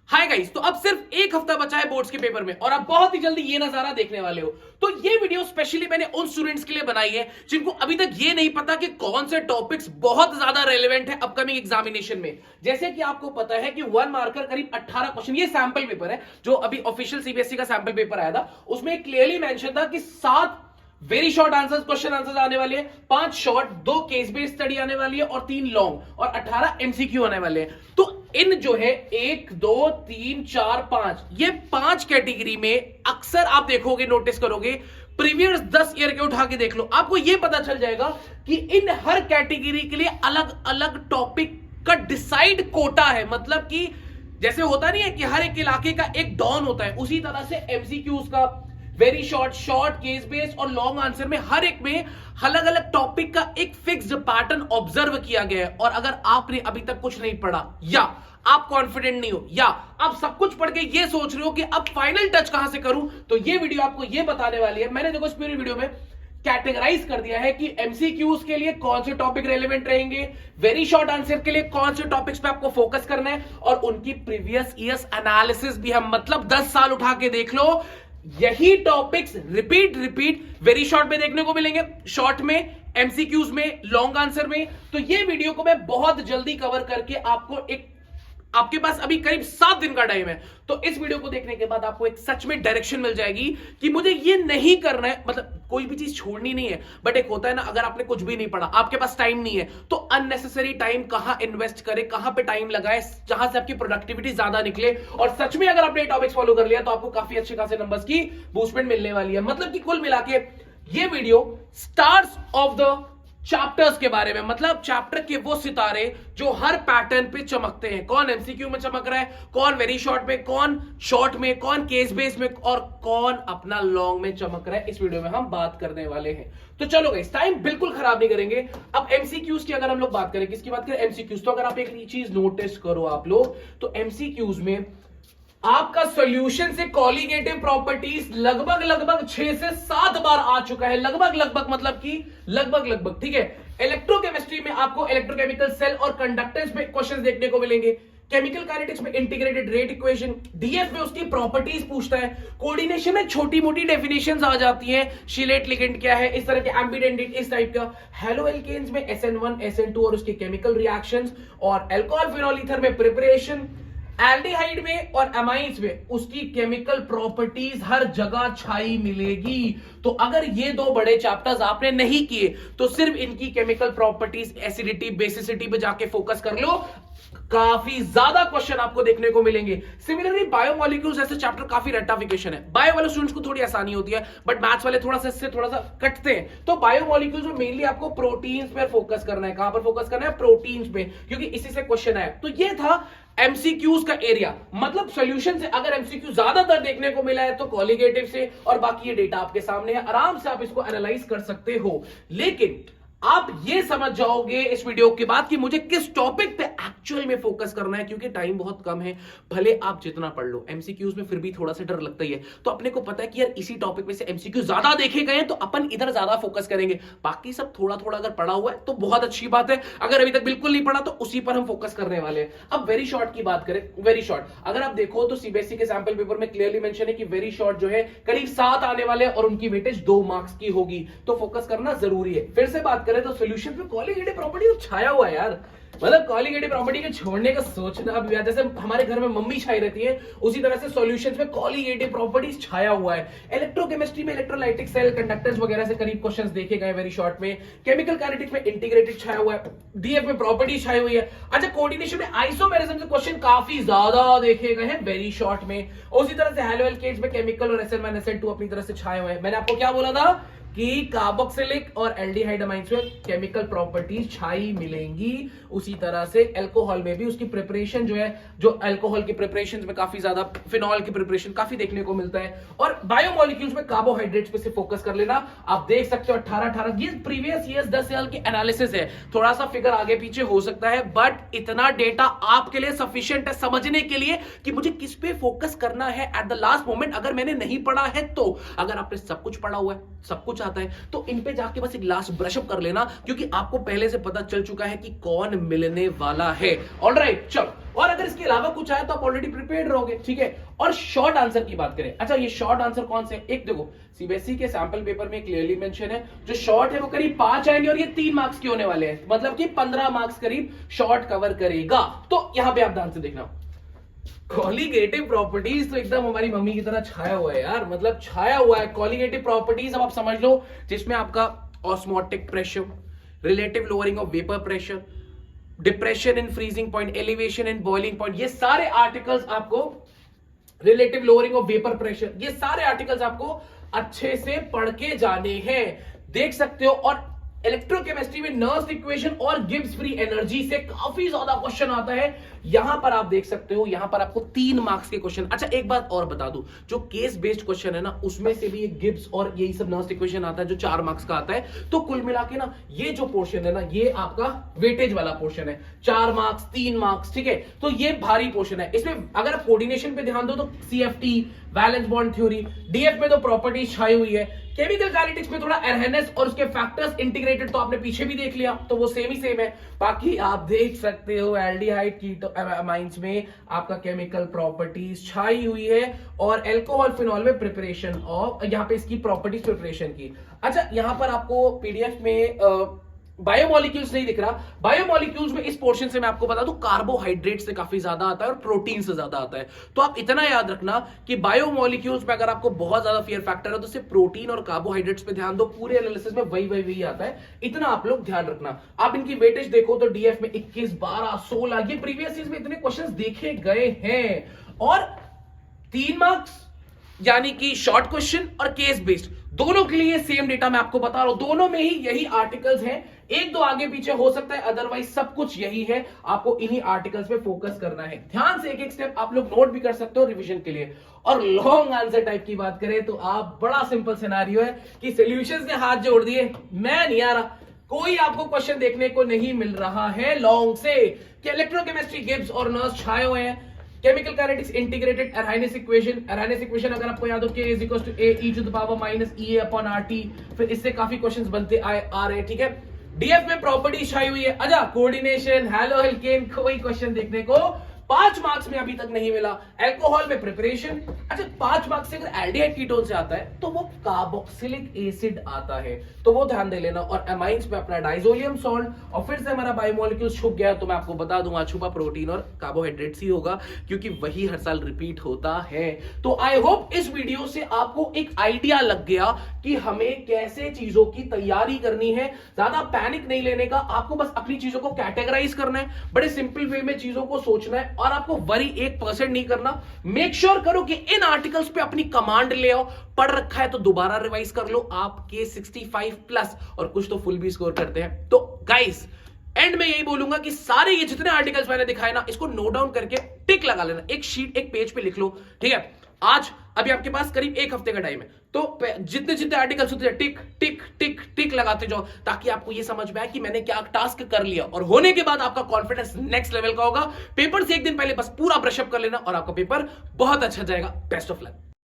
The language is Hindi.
हाय गाइस, तो अब सिर्फ एक हफ्ता बचा है बोर्ड्स के पेपर में और आप बहुत ही जल्दी ये नजारा देखने वाले हो। तो ये वीडियो स्पेशली मैंने उन स्टूडेंट्स के लिए बनाई है जिनको अभी तक ये नहीं पता कि कौन से टॉपिक्स बहुत ज्यादा रेलेवेंट है अपकमिंग एग्जामिनेशन में। जैसे कि आपको पता है कि वन मार्कर करीब 18 क्वेश्चन, ये सैंपल पेपर है जो अभी ऑफिशियल सीबीएसई का सैंपल पेपर आया था, उसमें क्लियरली मेंशन था कि 7 very short answers, question answers आने वाले हैं, 5 शॉर्ट, 2 केस बेस्ड स्टडी आने वाली है और 3 लॉन्ग और 18 एमसीक्यू आने वाले हैं। तो इन जो है 1 2 3 4 5 ये 5 कैटेगरी में अक्सर आप देखोगे, नोटिस करोगे, प्रीवियस 10 ईयर के उठा के देख लो, आपको ये पता चल जाएगा कि इन हर कैटेगरी के लिए अलग अलग टॉपिक का डिसाइड कोटा है। मतलब कि जैसे होता नहीं है कि हर एक इलाके का एक डॉन होता है, उसी तरह से एमसीक्यूज का very short, short, case based और लॉन्ग आंसर में हर एक में अलग अलग टॉपिक का एक फिक्स्ड पैटर्न ऑब्जर्व किया गया है। और अगर आपने अभी तक कुछ नहीं पढ़ा, या आप कॉन्फिडेंट नहीं हो, या आप सब कुछ पढ़ के ये सोच रहे हो कि अब फाइनल टच कहां से करूं, तो ये वीडियो आपको ये बताने वाली है। मैंने देखो इस पूरी वीडियो में कैटेगराइज कर दिया है कि एमसीक्यूज के लिए कौन से टॉपिक रेलेवेंट रहेंगे, वेरी शॉर्ट आंसर के लिए कौन से टॉपिक्स पे आपको फोकस करना है, और उनकी प्रीवियस ईयर्स एनालिसिस भी हम, मतलब 10 साल उठा के देख लो, यही टॉपिक्स रिपीट वेरी शॉर्ट में देखने को मिलेंगे, शॉर्ट में, एमसीक्यूज में, लॉन्ग आंसर में। तो ये वीडियो को मैं बहुत जल्दी कवर करके आपको एक, आपके पास अभी करीब 7 दिन का टाइम है, तो इस वीडियो को देखने के बाद आपको एक सच में डायरेक्शन मिल जाएगी कि मुझे ये नहीं करना है, मतलब कोई भी चीज छोड़नी नहीं है। बट एक होता है ना, अगर आपने कुछ भी नहीं पढ़ा, आपके पास टाइम नहीं है, तो अननेसेसरी टाइम कहां इन्वेस्ट करे, कहां पे टाइम लगाए जहां से आपकी प्रोडक्टिविटी ज्यादा निकले। और सच में अगर आपने टॉपिक्स फॉलो कर लिया तो आपको काफी अच्छे खासे नंबर्स की बूस्टमेंट मिलने वाली है। मतलब कि कुल मिला के ये video stars of the chapters के बारे में, मतलब चैप्टर के वो सितारे जो हर पैटर्न पे चमकते हैं, कौन एमसीक्यू में चमक रहा है, कौन वेरी शॉर्ट में, कौन शॉर्ट में, कौन केस बेस में, और कौन अपना लॉन्ग में चमक रहा है, इस वीडियो में हम बात करने वाले हैं। तो चलो गाइस, टाइम बिल्कुल खराब नहीं करेंगे। अब एमसीक्यूज की अगर हम लोग बात करें, किसकी बात करें, एमसीक्यूज। तो अगर आप एक चीज नोटिस करो आप लोग, तो एमसीक्यूज में आपका सॉल्यूशन से कॉलिगेटिव प्रॉपर्टीज लगभग 6 से 7 बार आ चुका है। लगभग मतलब कि लगभग, ठीक है। इलेक्ट्रोकेमिस्ट्री में आपको इलेक्ट्रोकेमिकल सेल और कंडक्टेंस में क्वेश्चंस देखने को मिलेंगे। केमिकल काइनेटिक्स में इंटीग्रेटेड रेट इक्वेशन, डीएफ में उसकी प्रॉपर्टीज पूछता है। कोऑर्डिनेशन में छोटी मोटी डेफिनेशंस आ जाती हैं, शिलेट लिगेंड क्या है, इस तरह के एम्बिडेंट, इस टाइप का। हेलो एल्केन्स में SN1 SN2 और उसके केमिकल रिएक्शंस, और अल्कोहल फिनॉल ईथर में प्रिपरेशन। एल्डिहाइड में और एमाइड्स में उसकी केमिकल प्रॉपर्टीज हर जगह छाई मिलेगी। तो अगर ये 2 बड़े चैप्टर्स आपने नहीं किए तो सिर्फ इनकी केमिकल प्रॉपर्टीज, एसिडिटी, बेसिसिटी पे जाके फोकस कर लो, काफी ज्यादा क्वेश्चन आपको देखने को मिलेंगे। सिमिलरली बायोमोलिक्यूल्स ऐसे चैप्टर काफी रट्टाफिकेशन है। बायो वाले स्टूडेंट्स को थोड़ी आसानी होती है, बट मैथ्स वाले थोड़ा सा कटते हैं। तो बायोमोलिक्यूल्स में मेनली आपको प्रोटीन्स पर फोकस करना है। कहां पर फोकस करना है, प्रोटीन्स पे, क्योंकि इसी से क्वेश्चन आया। तो ये था एमसीक्यूज का एरिया। मतलब सॉल्यूशन से अगर एमसीक्यू ज्यादातर देखने को मिला है तो कॉलिगेटिव से, और बाकी ये डेटा आपके सामने है, आराम से आप इसको एनालाइज कर सकते हो। लेकिन आप ये समझ जाओगे इस वीडियो के बाद कि मुझे किस टॉपिक पे एक्चुअल में फोकस करना है, क्योंकि टाइम बहुत कम है। भले आप जितना पढ़ लो, एमसीक्यूज में फिर भी थोड़ा सा डर लगता ही है। तो अपने को पता है कि यार इसी टॉपिक में से एमसीक्यू ज्यादा देखे गए हैं तो अपन इधर ज्यादा फोकस करेंगे, बाकी सब थोड़ा थोड़ा अगर पढ़ा हुआ है तो बहुत अच्छी बात है। अगर अभी तक बिल्कुल नहीं पढ़ा तो उसी पर हम फोकस करने वाले हैं। अब वेरी शॉर्ट की बात करें, वेरी शॉर्ट अगर आप देखो तो सीबीएसई के सैंपल पेपर में क्लियरली मेंशन है कि वेरी शॉर्ट जो है करीब 7 आने वाले हैं और उनकी वेटेज 2 मार्क्स की होगी, तो फोकस करना जरूरी है। फिर से बात करें तो सोल्यूशन पे कॉलिगेटिव प्रॉपर्टी तो छाया हुआ है यार। मतलब कॉलिगेटिव प्रॉपर्टी के छोड़ने का सोचना, अब जैसे हमारे घर में मम्मी छाई रहती है, उसी तरह से सॉल्यूशंस में कॉलिगेटिव प्रॉपर्टीज छाया हुआ है। इलेक्ट्रोकेमिस्ट्री में इलेक्ट्रोलाइटिक सेल, कंडक्टेंस वगैरह से करीब क्वेश्चंस देखे गए वेरी शॉर्ट में। केमिकल काइनेटिक्स में इंटीग्रेटेड छाया हुआ है, डीएफ में प्रॉपर्टी छाई हुई है। अच्छा, कोऑर्डिनेशन में आइसोमेरिज्म से क्वेश्चन काफी ज्यादा देखे गए हैं वेरी शॉर्ट में। उसी तरह से हेलो एल्केन्स में केमिकल और SN1 SN2 अपनी तरह से छाए हुए हैं। मैंने आपको क्या बोला था कि कार्बोक्सिलिक और एल्डिहाइड अमाइड्स में केमिकल प्रॉपर्टीज छाई मिलेंगी। उसी तरह से अल्कोहल में भी उसकी प्रिपरेशन जो है, जो अल्कोहल की प्रिपरेशन में काफी ज्यादा, फिनॉल की प्रिपरेशन काफी देखने को मिलता है। और बायोमोलिक्यूल्स में कार्बोहाइड्रेट्स पे से फोकस कर लेना। आप देख सकते हो 18 ये प्रीवियस ईयर्स 10 साल की एनालिसिस है, थोड़ा सा फिगर आगे पीछे हो सकता है, बट इतना डेटा आपके लिए सफिशिएंट है समझने के लिए कि मुझे किस पे फोकस करना है एट द लास्ट मोमेंट। अगर मैंने नहीं पढ़ा है तो, अगर आपने सब कुछ पढ़ा हुआ है, सब कुछ आता है, तो इन पे जाके बस एक लास्ट ब्रशअप कर लेना, क्योंकि आपको पहले से पता चल चुका है कि कौन मिलने वाला है। ऑलराइट, चलो और अगर इसके अलावा कुछ आया तो आप ऑलरेडी प्रिपेयर्ड रहोगे, ठीक है। और शॉर्ट आंसर की बात करें, अच्छा ये शॉर्ट आंसर कौन से, एक देखो सीबीएसई के सैंपल पेपर में क्लियरली मेंशन है, जो शॉर्ट है वो करीब 5 आएंगे और ये 3 मार्क्स के होने वाले हैं, मतलब कि 15 मार्क्स करीब शॉर्ट कवर करेगा। तो यहां पे आप ध्यान से देखना, कॉलिगेटिव प्रॉपर्टीज तो एकदम हमारी मम्मी की तरह छाया हुआ है यार, मतलब छाया हुआ है कॉलिगेटिव प्रॉपर्टीज। अब आप समझ लो, जिसमें आपका osmotic pressure, relative lowering of vapour pressure, depression in freezing point, elevation in boiling point, ये सारे आर्टिकल्स आपको, relative lowering of vapour pressure, ये सारे आर्टिकल्स आपको अच्छे से पढ़ के जाने हैं, देख सकते हो। और इलेक्ट्रोकेमिस्ट्री में नर्स इक्वेशन और गिब्स फ्री एनर्जी से काफी ज्यादा क्वेश्चन आता है, यहां पर आप देख सकते हो, यहां पर आपको 3 मार्क्स के क्वेश्चन। अच्छा एक बात और बता दूं, जो केस बेस्ड क्वेश्चन है ना, उसमें से भी एक गिब्स और यही सब नर्स इक्वेशन आता है जो 4 मार्क्स का आता है। तो कुल मिला के ना ये जो पोर्शन है ना, ये आपका वेटेज वाला पोर्शन है, 4 मार्क्स 3 मार्क्स, ठीक है। तो ये भारी पोर्शन है। इसमें अगर आप कोऑर्डिनेशन पे ध्यान दो तो CFT, valence bond theory, DF में तो प्रॉपर्टीज छाई हुई है, केमिकल काइनेटिक्स में थोड़ा एरहेनेस और उसके फैक्टर्स इंटीग्रेटेड तो आपने पीछे भी देख लिया, तो वो सेम ही सेम है। बाकी आप देख सकते हो एल्डिहाइड कीटो अमाइंस में आपका केमिकल प्रॉपर्टीज छाई हुई है, और अल्कोहल फिनॉल में प्रिपरेशन ऑफ, यहां पे इसकी प्रॉपर्टीज प्रिपरेशन की। अच्छा यहां पर आपको पीडीएफ में बायोमोलिक्यूल्स नहीं दिख रहा, बायोमोलिक्यूल्स में इस पोर्शन से मैं आपको बता दूं कार्बोहाइड्रेट से काफी ज्यादा आता है और प्रोटीन से ज्यादा आता है। तो आप इतना याद रखना कि बायोमोलिक्यूल्स में अगर आपको बहुत ज्यादा फियर फैक्टर है तो सिर्फ प्रोटीन और कार्बोहाइड्रेट्स पे ध्यान दो, पूरे एनालिसिस में वही आता है, इतना आप लोग ध्यान रखना। आप इनकी वेटेज देखो तो डीएफ में 21, 12, 16, ये प्रीवियस ईयर में इतने क्वेश्चंस देखे गए हैं। और 3 मार्क्स यानी कि शॉर्ट क्वेश्चन और केस बेस्ड दोनों के लिए सेम डेटा मैं आपको बता रहा हूं, दोनों में ही यही आर्टिकल्स हैं, एक दो आगे पीछे हो सकता है, अदरवाइज सब कुछ यही है। आपको इन्हीं आर्टिकल्स पे फोकस करना है, ध्यान से एक एक स्टेप आप लोग नोट भी कर सकते हो रिवीजन के लिए। और लॉन्ग आंसर टाइप की बात करें तो आप, बड़ा सिंपल सिनेरियो है कि सॉल्यूशंस ने हाथ जोड़ दिए, मैं नहीं आ रहा, कोई आपको क्वेश्चन देखने को नहीं मिल रहा है लॉन्ग से कि इलेक्ट्रोकेमिस्ट्री, गिब्स और नर्स छाए हुए हैं, chemical kinetics integrated, Arrhenius equation अगर आपको याद हो K is equal to A E to the power minus E upon R T, फिर इससे काफी क्वेश्चंस बनते आ रहे हैं, ठीक है। डीएफ में प्रॉपर्टी छाई हुई है, अच्छा कोऑर्डिनेशन, हेलो एल्केन, कोई क्वेश्चन देखने को 5 मार्क्स में अभी तक नहीं मिला। अल्कोहल में प्रिपरेशन, अच्छा 5 मार्क्स से अगर एल्डिहाइड कीटोन से आता है तो वो कार्बोक्सिलिक एसिड आता है, तो वो ध्यान दे लेना। और एमाइंस में अपना डाइजोलियम सॉल्ट, और फिर से हमारा बायोमोलिक्यूल छुप गया तो मैं आपको बता दूंगा छुपा प्रोटीन और कार्बोहाइड्रेट्स ही होगा, क्योंकि वही हर साल रिपीट होता है। तो आई होप इस वीडियो से आपको एक आइडिया लग गया कि हमें कैसे चीजों की तैयारी करनी है। ज्यादा पैनिक नहीं लेने का, आपको बस अपनी चीजों को कैटेगराइज करना है, बड़े सिंपल वे में चीजों को सोचना है, और आपको वरी 1% नहीं करना। मेक श्योर करो कि इन आर्टिकल्स पे अपनी कमांड ले आओ, पढ़ रखा है तो दोबारा रिवाइज कर लो, आपके 65 प्लस, और कुछ तो फुल भी स्कोर करते हैं। तो गाइस एंड में यही बोलूंगा कि सारे ये जितने आर्टिकल्स मैंने दिखाए ना, इसको नोट डाउन करके टिक लगा लेना, एक शीट एक पेज पे लिख लो, ठीक है। आज अभी आपके पास करीब 1 हफ्ते का टाइम है, तो जितने जितने आर्टिकल्स होते हैं टिक टिक टिक टिक लगाते जाओ, ताकि आपको ये समझ में आए कि मैंने क्या टास्क कर लिया, और होने के बाद आपका कॉन्फिडेंस नेक्स्ट लेवल का होगा। पेपर से एक दिन पहले बस पूरा ब्रशअप कर लेना और आपका पेपर बहुत अच्छा जाएगा। Best of luck.